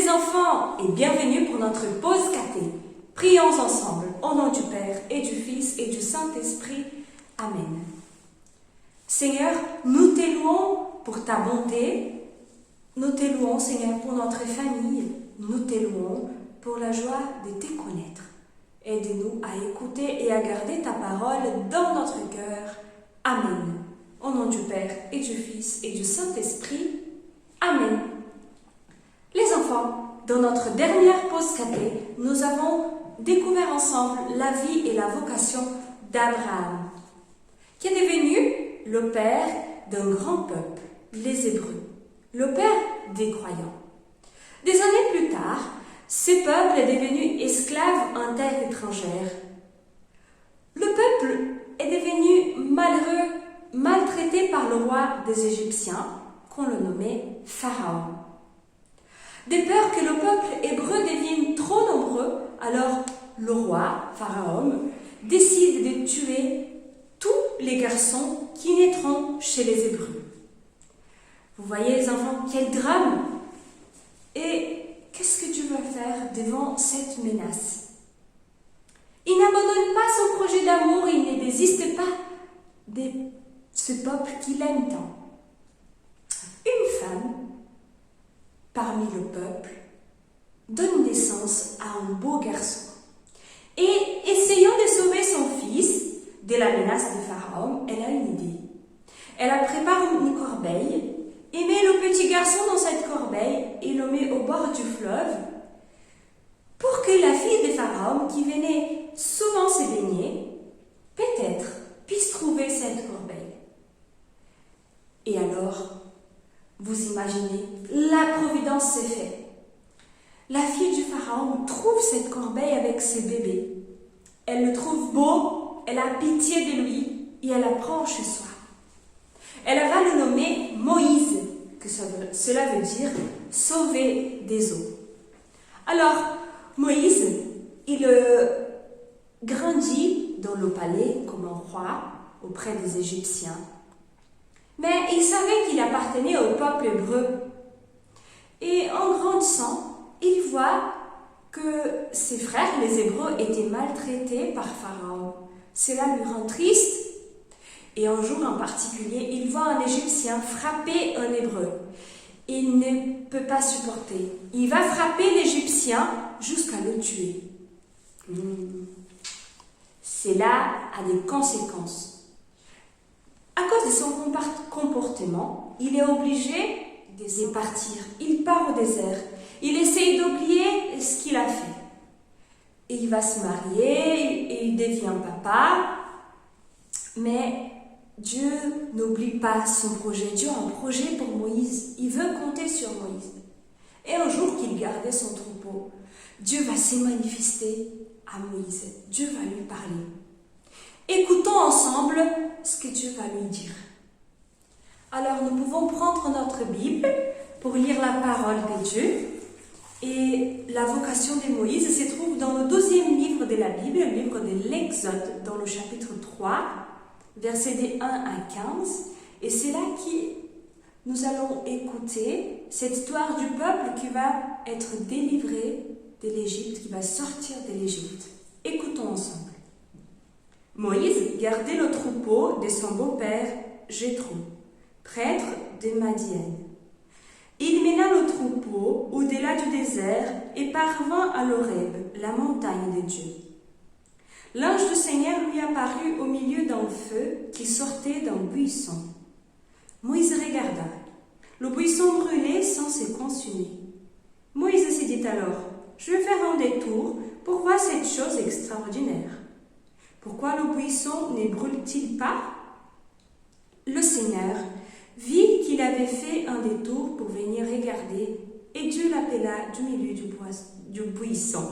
les enfants et bienvenue pour notre pause caté. Prions ensemble au nom du Père et du Fils et du Saint-Esprit. Amen. Seigneur, nous te louons pour ta bonté. Nous te louons, Seigneur, pour notre famille. Nous te louons pour la joie de te connaître. Aide-nous à écouter et à garder ta parole dans notre cœur. Amen. Au nom du Père et du Fils et du Saint-Esprit. Amen. Les enfants, dans notre dernière pause caté, nous avons découvert ensemble la vie et la vocation d'Abraham, qui est devenu le père d'un grand peuple, les Hébreux, le père des croyants. Des années plus tard, ce peuple est devenu esclave en terre étrangère. Le peuple est devenu malheureux, maltraité par le roi des Égyptiens, qu'on le nommait Pharaon. De peur que le peuple hébreu devienne trop nombreux, alors le roi, Pharaon, décide de tuer tous les garçons qui naîtront chez les Hébreux. Vous voyez les enfants, quel drame! Et qu'est-ce que Dieu va faire devant cette menace? Il n'abandonne pas son projet d'amour, il ne désiste pas de ce peuple qu'il aime tant. Une femme, parmi le peuple, donne naissance à un beau garçon. Et essayant de sauver son fils de la menace de Pharaon, elle a une idée. Elle prépare une corbeille et met le petit garçon dans cette corbeille et le met au bord du fleuve pour que la fille de Pharaon, qui venait souvent se baigner, peut-être puisse trouver cette corbeille. Et alors, vous imaginez, la providence s'est faite. La fille du Pharaon trouve cette corbeille avec ses bébés. Elle le trouve beau, elle a pitié de lui et elle la prend chez soi. Elle va le nommer Moïse, que cela veut dire sauver des eaux. Alors, Moïse, il grandit dans le palais comme un roi auprès des Égyptiens. Mais il savait qu'il appartenait au peuple hébreu. Et en grandissant, il voit que ses frères, les Hébreux, étaient maltraités par Pharaon. Cela lui rend triste. Et un jour en particulier, il voit un Égyptien frapper un Hébreu. Il ne peut pas supporter. Il va frapper l'Égyptien jusqu'à le tuer. Cela a des conséquences. À cause de son comportement, il est obligé de partir. Il part au désert. Il essaye d'oublier ce qu'il a fait. Et il va se marier, et il devient papa. Mais Dieu n'oublie pas son projet. Dieu a un projet pour Moïse. Il veut compter sur Moïse. Et un jour qu'il gardait son troupeau, Dieu va se manifester à Moïse. Dieu va lui parler. Écoutons ensemble ce que Dieu va lui dire. Alors nous pouvons prendre notre Bible pour lire la parole de Dieu. Et la vocation de Moïse se trouve dans le 12e livre de la Bible, le livre de l'Exode, dans le chapitre 3, versets de 1 à 15. Et c'est là que nous allons écouter cette histoire du peuple qui va être délivré de l'Égypte, qui va sortir de l'Égypte. Écoutons ensemble. Moïse gardait le troupeau de son beau-père Jéthro, prêtre de Madian. Il mena le troupeau au-delà du désert et parvint à l'Horeb, la montagne de Dieu. L'ange du Seigneur lui apparut au milieu d'un feu qui sortait d'un buisson. Moïse regarda. Le buisson brûlait sans se consumer. Moïse se dit alors, « Je vais faire un détour pour voir cette chose extraordinaire. Pourquoi le buisson ne brûle-t-il pas ?» Le Seigneur vit qu'il avait fait un détour pour venir regarder, et Dieu l'appela du milieu du buisson.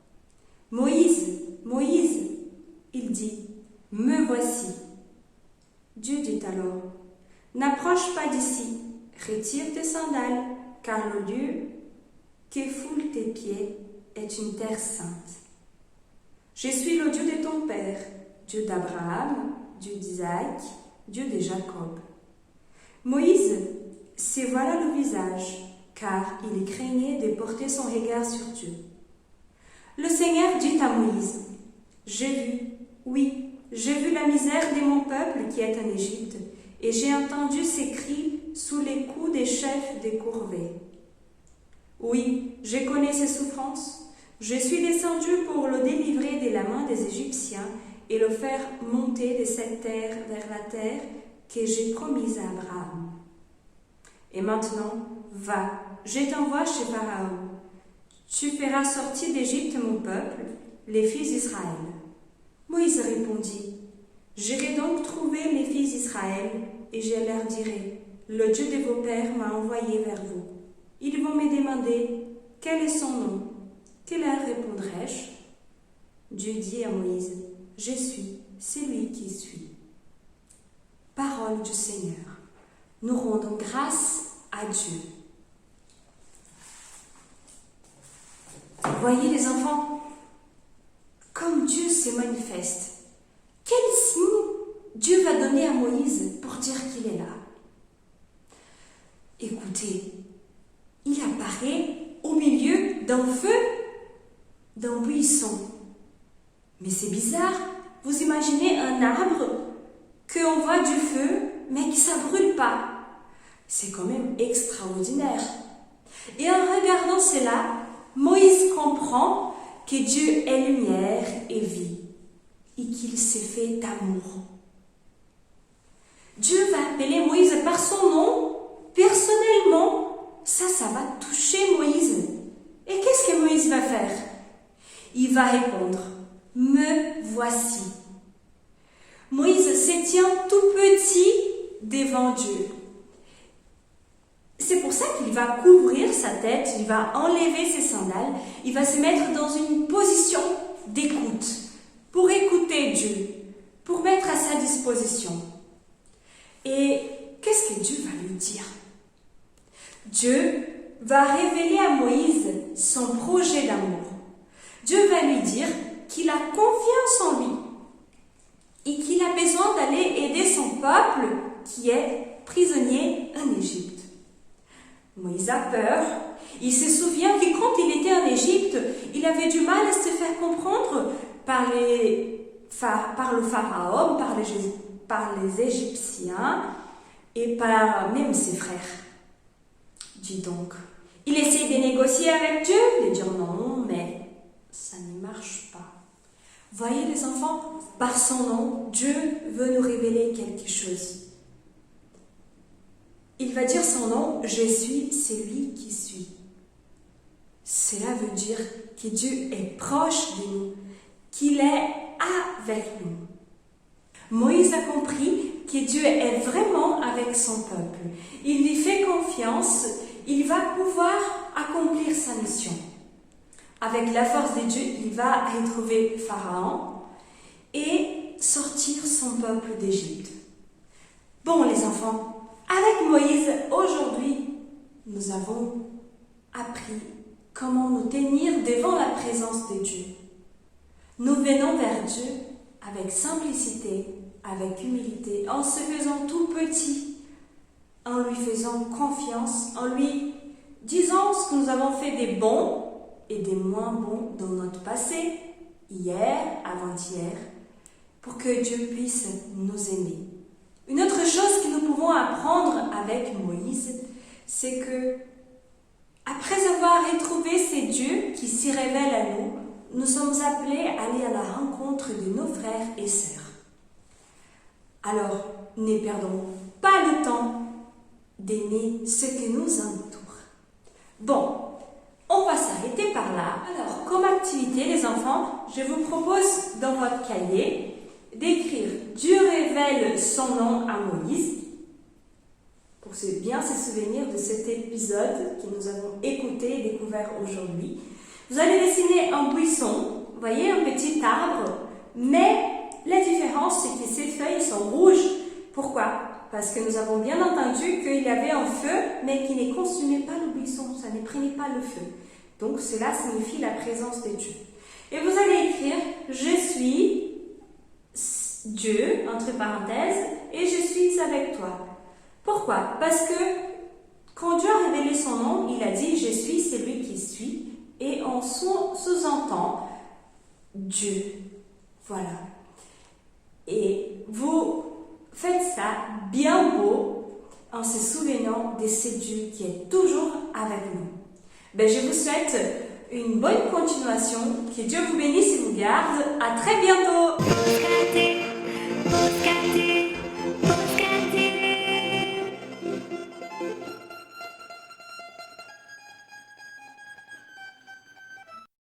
« Moïse, Moïse !» Il dit, « Me voici. » Dieu dit alors, « N'approche pas d'ici, retire tes sandales, car le lieu que foulent tes pieds est une terre sainte. Je suis le Dieu de ton père, Dieu d'Abraham, Dieu d'Isaac, Dieu de Jacob. » Moïse se voila le visage, car il craignait de porter son regard sur Dieu. Le Seigneur dit à Moïse, « J'ai vu, oui, j'ai vu la misère de mon peuple qui est en Égypte, et j'ai entendu ses cris sous les coups des chefs des corvées. Oui, je connais ses souffrances. Je suis descendu pour le délivrer de la main des Égyptiens et le faire monter de cette terre vers la terre que j'ai promise à Abraham. Et maintenant, va, je t'envoie chez Pharaon. Tu feras sortir d'Égypte mon peuple, les fils d'Israël. » Moïse répondit, « J'irai donc trouver mes fils d'Israël et je leur dirai, « Le Dieu de vos pères m'a envoyé vers vous. Ils vont me demander, « Quel est son nom ?» Que leur répondrai-je? Dieu dit à Moïse, « Je suis celui qui suis. » Parole du Seigneur. Nous rendons grâce à Dieu. Voyez les enfants, comme Dieu se manifeste, quel signe Dieu va donner à Moïse pour dire qu'il est là? Écoutez, il apparaît au milieu d'un feu, d'un buisson. Mais c'est bizarre, vous imaginez un arbre qu'on voit du feu, mais qui ne brûle pas. C'est quand même extraordinaire. Et en regardant cela, Moïse comprend que Dieu est lumière et vie, et qu'il s'est fait amour. Dieu va appeler Moïse par son nom, personnellement. Ça va toucher Moïse. Et qu'est-ce que Moïse va faire? Il va répondre, « Me voici ». Moïse se tient tout petit devant Dieu. C'est pour ça qu'il va couvrir sa tête, il va enlever ses sandales, il va se mettre dans une position d'écoute, pour écouter Dieu, pour mettre à sa disposition. Et qu'est-ce que Dieu va lui dire? Dieu va révéler à Moïse son projet d'amour. Dieu va lui dire qu'il a confiance en lui et qu'il a besoin d'aller aider son peuple qui est prisonnier en Égypte. Moïse a peur. Il se souvient que quand il était en Égypte, il avait du mal à se faire comprendre par le pharaon, par les Égyptiens et par même ses frères. Dis donc, il essaie de négocier avec Dieu, de dire non, mais ça ne marche pas. Voyez les enfants, par son nom, Dieu veut nous révéler quelque chose. Il va dire son nom, je suis celui qui suis. Cela veut dire que Dieu est proche de nous, qu'il est avec nous. Moïse a compris que Dieu est vraiment avec son peuple. Il lui fait confiance, il va pouvoir accomplir sa mission. Avec la force de Dieu, il va retrouver Pharaon et sortir son peuple d'Égypte. Bon les enfants, avec Moïse, aujourd'hui, nous avons appris comment nous tenir devant la présence de Dieu. Nous venons vers Dieu avec simplicité, avec humilité, en se faisant tout petit, en lui faisant confiance, en lui disant ce que nous avons fait des bons et des moins bons dans notre passé, hier, avant-hier, pour que Dieu puisse nous aimer. Une autre chose que nous pouvons apprendre avec Moïse, c'est que après avoir retrouvé ces dieux qui s'y révèlent à nous, nous sommes appelés à aller à la rencontre de nos frères et sœurs. Alors, ne perdons pas le temps d'aimer ce qui nous entoure. Bon, on va s'arrêter par là. Alors, comme activité, les enfants, je vous propose dans votre cahier d'écrire « Dieu révèle son nom à Moïse » pour bien se souvenir de cet épisode que nous avons écouté et découvert aujourd'hui. Vous allez dessiner un buisson, vous voyez, un petit arbre, mais la différence, c'est que ses feuilles sont rouges. Pourquoi? Parce que nous avons bien entendu qu'il y avait un feu, mais qui ne consumait pas le buisson, ça ne prenait pas le feu. Donc cela signifie la présence de Dieu. Et vous allez écrire « Je suis Dieu, entre parenthèses, et je suis avec toi ». Pourquoi? Parce que quand Dieu a révélé son nom, il a dit « Je suis celui qui suis ». on sous-entend Dieu. Voilà. Et vous faites ça bien beau en se souvenant de ce Dieu qui est toujours avec nous. Je vous souhaite une bonne continuation. Que Dieu vous bénisse et vous garde. À très bientôt.